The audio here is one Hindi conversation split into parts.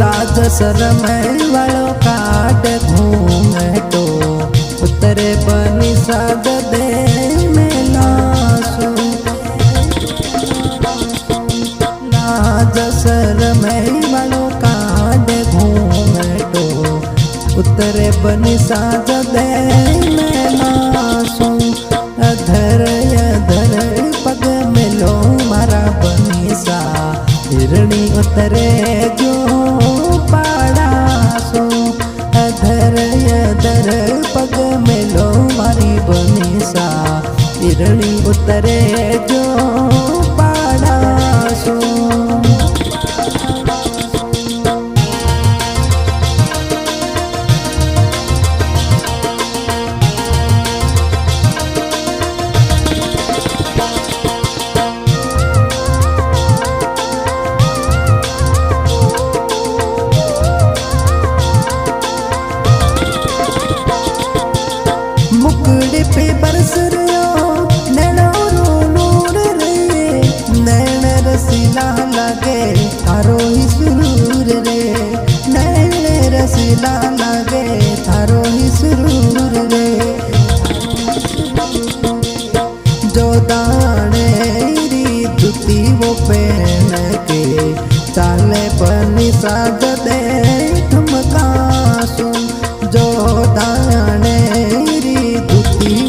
लाज शरम वालो काट घूंघटो उतरे बनी साग दे में लासू। लाज शरम वालो काट घूंघटो उतरे बनी साग दे में लासू। अधर अधर पग मिलो मारा बनी सा हिरणी उतरे जो पाड़ासो। अधर अधर पग मिलो मारी बनी सा हिरणी उतरे जो पाड़ासो। मुकुड़ पे बरस रियो नैनो नूर रे, नैन रसीला लागे थारो ही सुरूर रे। नैन रसीला लागे थारो ही सुरूर रे। जो दाने री जुती वो पहन के चाले बनी साज दे ठुमकासू। जो दाने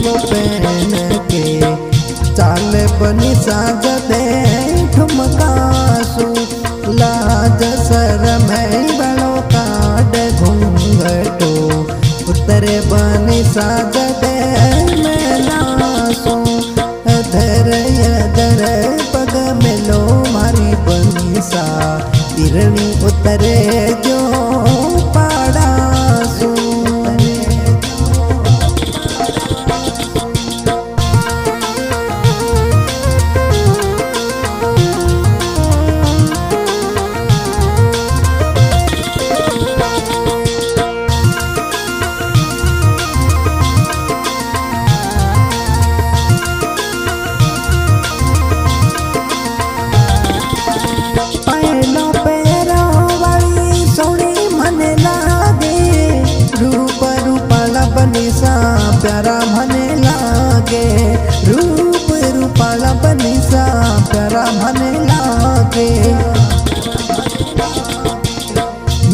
वो पहन के चाल बनी साज दे ठुमकासू। लाज शरम वालो काट घूंघटो उतरे बनी साज दे में लासू। अधर अधर पग मिलो मारी बनी सा हिरणी उतरे जो पाड़ासू। प्यारा मने लागे रूप रूपाला बनी सा प्यारा मने लागे।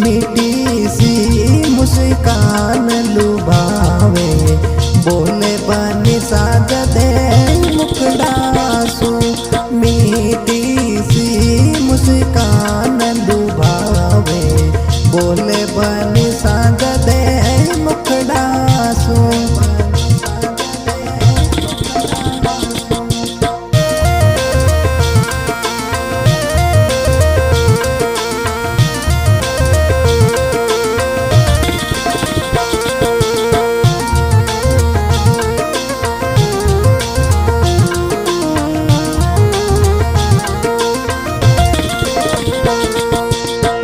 मीठी सी मुस्कान लुभावे बोले बनी साज दे मुखड़ासू। मीठी सी मुस्कान लुभावे बोले बनी साज दे मुखड़ासू।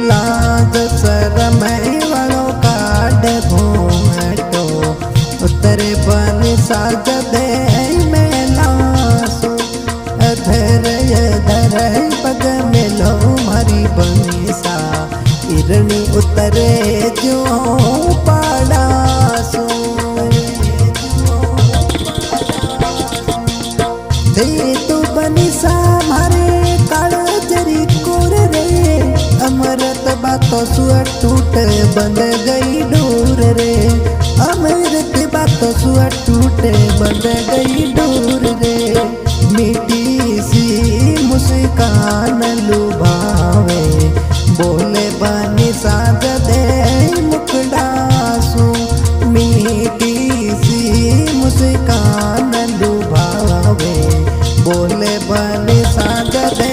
लाज शरम वालो काट घूंघटो उतरे बनी साज दे में लासू। अधर अधर पग मिलो मारी बनी सा हिरणी उतरे जो पाड़ासू। दे तो बनी सा मारे कालजरी कोर रे। अमृत बातों सुअ टूट बंद गई डोर रे। अमृत बातों सुअ टूट बंद गई डोर रे। मीठी सी मुस्कान लुभावे बोले बनी साज दे मुखड़ासू। मीठी सी मुस्कान लुभावे बोले बनी साज दे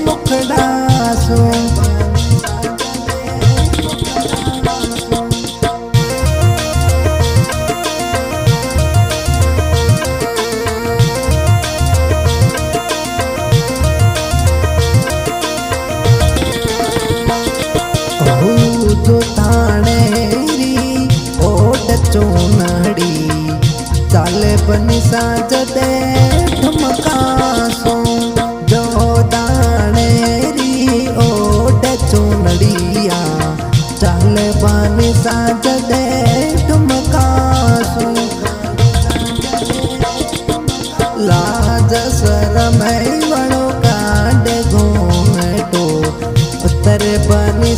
मुखड़ासू।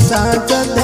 साजद